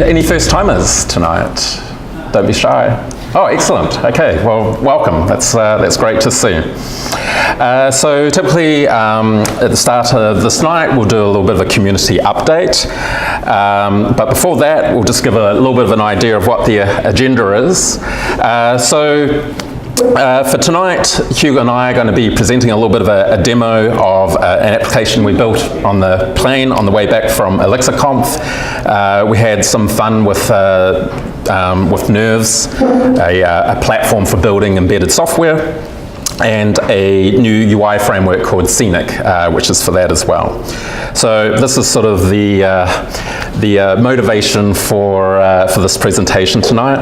any first-timers tonight? Don't be shy. Oh, excellent. Okay, well, welcome. That's great to see. So typically, at the start of this night, we'll do a little bit of a community update. But before that, we'll just give a little bit of an idea of what the agenda is. For tonight, Hugo and I are going to be presenting a little bit of a demo of an application we built on the plane on the way back from ELIXIRCONF. We had some fun with Nerves, a platform for building embedded software, and a new UI framework called Scenic, which is for that as well. So this is sort of the motivation for this presentation tonight.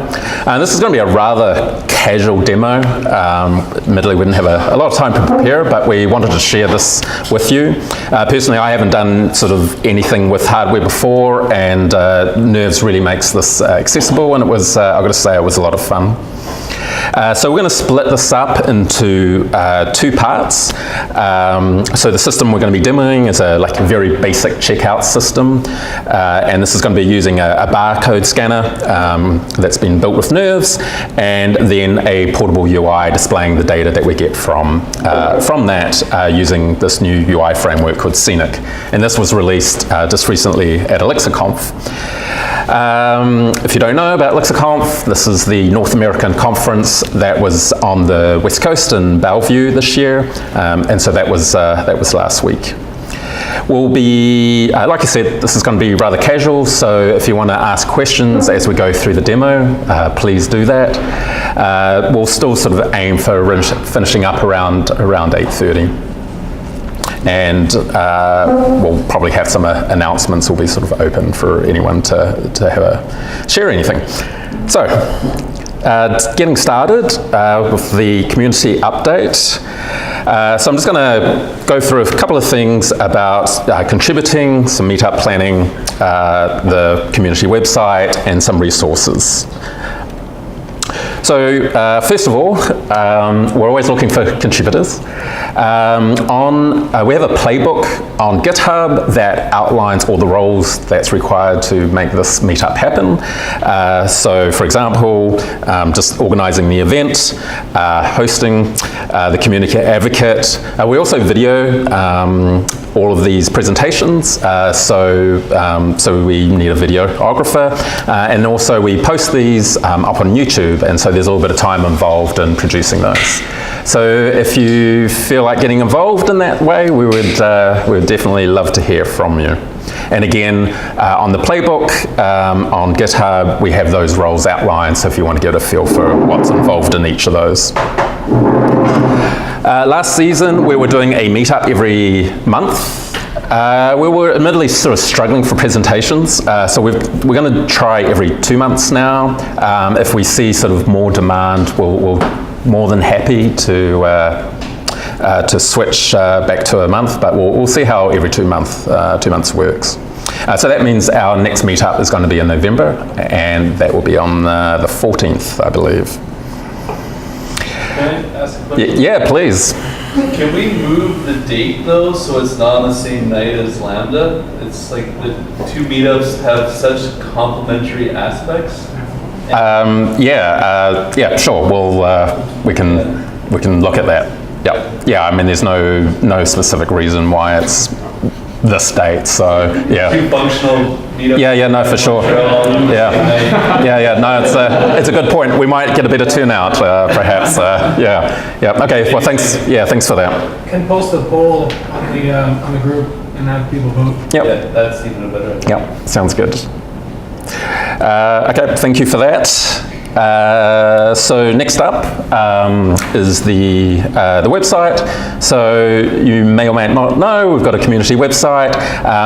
And this is going to be a rather casual demo. Admittedly, we didn't have a lot of time to prepare, but we wanted to share this with you. Personally, I haven't done sort of anything with hardware before, and Nerves really makes this accessible, and it was, I've got to say, it was a lot of fun. So we're going to split this up into two parts. So the system we're going to be demoing is a very basic checkout system, and this is going to be using a barcode scanner that's been built with Nerves, and then a portable UI displaying the data that we get from that using this new UI framework called Scenic. And this was released just recently at ELIXIRCONF. If you don't know about ELIXIRCONF, this is the North American conference that was on the West Coast in Bellevue this year, and so that was last week. We'll be, like I said, this is going to be rather casual, so if you want to ask questions as we go through the demo, please do that. We'll still sort of aim for finishing up around 8:30. And we'll probably have some announcements will be sort of open for anyone to share anything. So, getting started with the community update. So I'm just going to go through a couple of things about contributing, some meetup planning, the community website, and some resources. So first of all, we're always looking for contributors. We have a playbook on GitHub that outlines all the roles that's required to make this meetup happen. So for example, just organizing the event, hosting, the community advocate. We also video all of these presentations, so we need a videographer, and also we post these up on YouTube, and so there's a little bit of time involved in producing those. So if you feel like getting involved in that way, we would definitely love to hear from you. And again, on the playbook, on GitHub, we have those roles outlined, so if you want to get a feel for what's involved in each of those. Last season, we were doing a meetup every month. We were admittedly sort of struggling for presentations, so we're going to try every 2 months now. If we see sort of more demand, we'll more than happy to switch back to a month, but we'll see how every 2 months works. So that means our next meetup is going to be in November, and that will be on the 14th, I believe. Can I ask a question? Yeah, please. Can we move the date though, so it's not on the same night as Lambda? It's like the two meetups have such complementary aspects. Yeah, sure. We can look at that. Yeah. I mean, there's no specific reason why it's this date. So yeah. Two functional meetups. Yeah. No, for sure. Yeah. No, it's a good point. We might get a better turnout, perhaps. Yeah. Okay. Well, thanks. Yeah, thanks for that. Can post a poll on the group and have people vote. Yep. Yeah, that's even a better idea. Yep. Sounds good. Okay, thank you for that. So next up is the website. So you may or may not know, we've got a community website.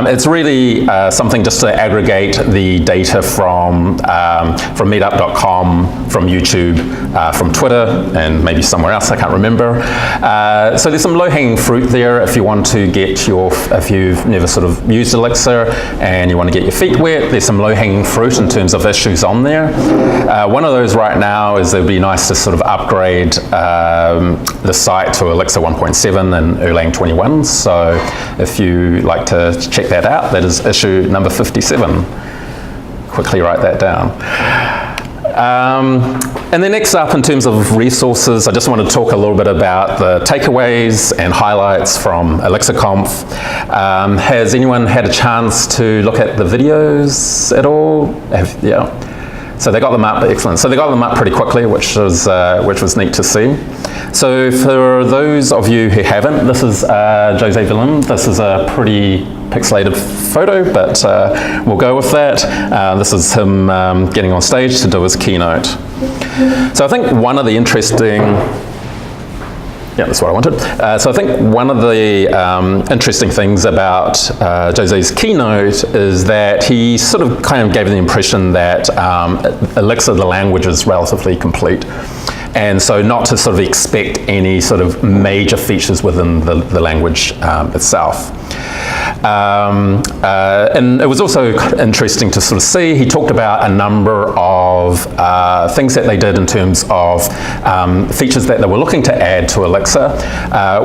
It's really something just to aggregate the data from meetup.com, from YouTube, from Twitter, and maybe somewhere else, I can't remember. So there's some low-hanging fruit there if you want to get if you've never sort of used Elixir and you want to get your feet wet, there's some low-hanging fruit in terms of issues on there. One of those right now is it would be nice to sort of upgrade the site to Elixir 1.7 and Erlang 21. So if you like to check that out, that is issue number 57. quickly write that down. And then next up, in terms of resources, I just want to talk a little bit about the takeaways and highlights from ELIXIRCONF. Has anyone had a chance to look at the videos at all? Yeah. So they got them up, excellent. So they got them up pretty quickly, which was neat to see. So for those of you who haven't, this is Jose Villam. This is a pretty pixelated photo, but we'll go with that. This is him getting on stage to do his keynote. So I think one of the interesting, yeah, that's what I wanted. So I think one of the interesting things about Jose's keynote is that he sort of kind of gave the impression that Elixir, the language, is relatively complete. And so not to sort of expect any sort of major features within the language itself. And it was also interesting to sort of see, he talked about a number of things that they did in terms of features that they were looking to add to Elixir.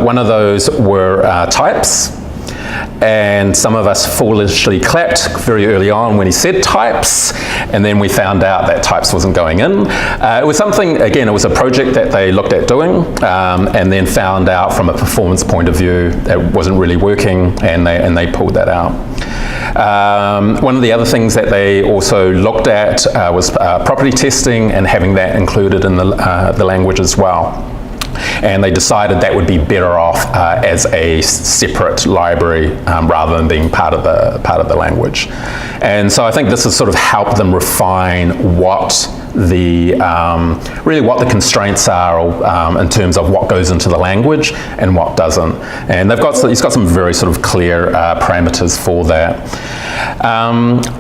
One of those were types. And some of us foolishly clapped very early on when he said types, and then we found out that types wasn't going in. It was something, again, it was a project that they looked at doing, and then found out from a performance point of view that it wasn't really working, and they pulled that out. One of the other things that they also looked at was property testing and having that included in the language as well. And they decided that would be better off as a separate library rather than being part of the language. And so I think this has sort of helped them refine what the really what the constraints are in terms of what goes into the language and what doesn't. And he's got some very sort of clear parameters for that.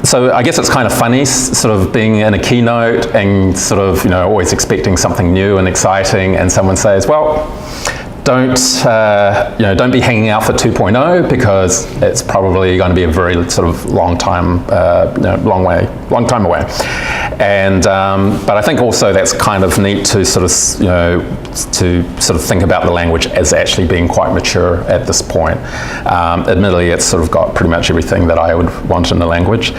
So I guess it's kind of funny sort of being in a keynote and sort of, always expecting something new and exciting, and someone says, well, don't be hanging out for 2.0 because it's probably going to be a very sort of long time away. And but I think also that's kind of neat to sort of think about the language as actually being quite mature at this point. Admittedly, it's sort of got pretty much everything that I would want in a language.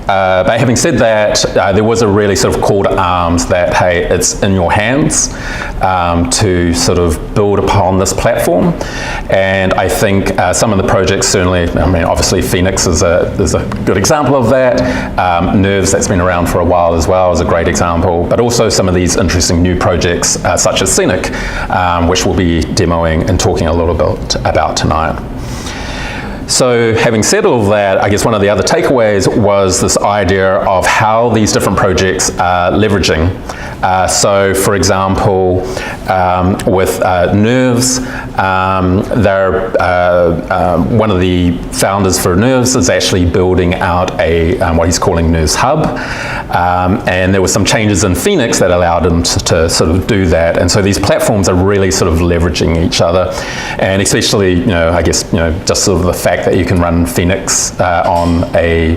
But having said that, there was a really sort of call to arms that, hey, it's in your hands to sort of build upon this platform. And I think some of the projects certainly, obviously Phoenix is a good example of that. Nerves, that's been around for a while as well, is a great example. But also some of these interesting new projects such as Scenic, which we'll be demoing and talking a little bit about tonight. So having said all of that, I guess one of the other takeaways was this idea of how these different projects are leveraging. So for example, with Nerves, one of the founders for Nerves is actually building out what he's calling Nerves Hub. And there were some changes in Phoenix that allowed him to sort of do that. And so these platforms are really sort of leveraging each other. And especially, I guess, just sort of the fact that you can run Phoenix on a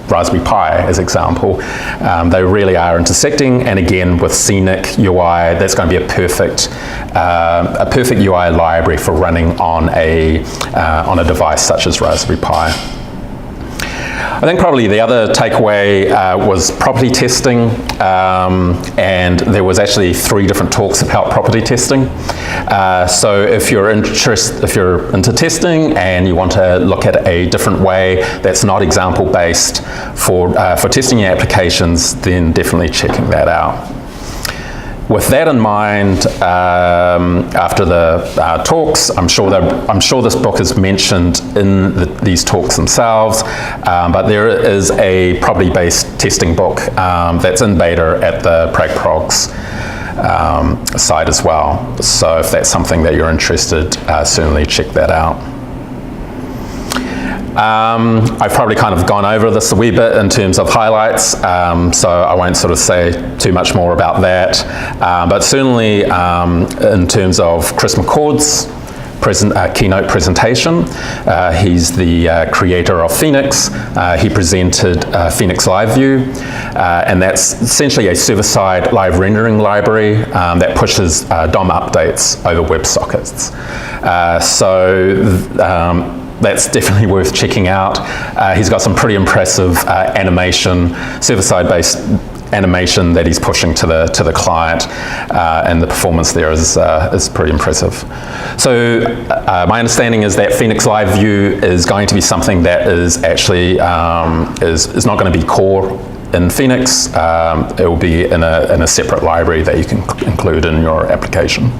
Raspberry Pi as example. They really are intersecting, and again with Scenic UI, that's going to be a perfect UI library for running on a device such as Raspberry Pi. I think probably the other takeaway was property testing, and there was actually 3 different talks about property testing. So if you're into testing and you want to look at a different way that's not example based for testing your applications, then definitely checking that out. With that in mind, after the talks, I'm sure this book is mentioned in these talks themselves, but there is a property-based testing book that's in beta at the PragProgs site as well. So if that's something that you're interested, certainly check that out. I've probably kind of gone over this a wee bit in terms of highlights, so I won't sort of say too much more about that. But certainly in terms of Chris McCord's keynote presentation, he's the creator of Phoenix. He presented Phoenix Live View, and that's essentially a server-side live rendering library that pushes DOM updates over WebSockets. that's definitely worth checking out. He's got some pretty impressive animation, server-side based animation that he's pushing to the client, and the performance there is pretty impressive. So my understanding is that Phoenix Live View is going to be something that is actually is not going to be core in Phoenix. It will be in a separate library that you can include in your application.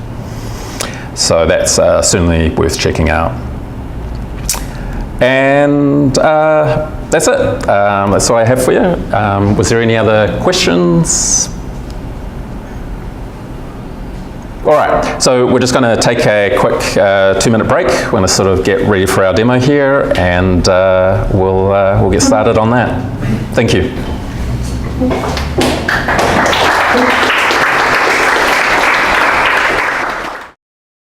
So that's certainly worth checking out. And that's it. That's all I have for you. Was there any other questions? All right, so we're just going to take a quick 2-minute break. We're going to sort of get ready for our demo here, and we'll get started on that. Thank you.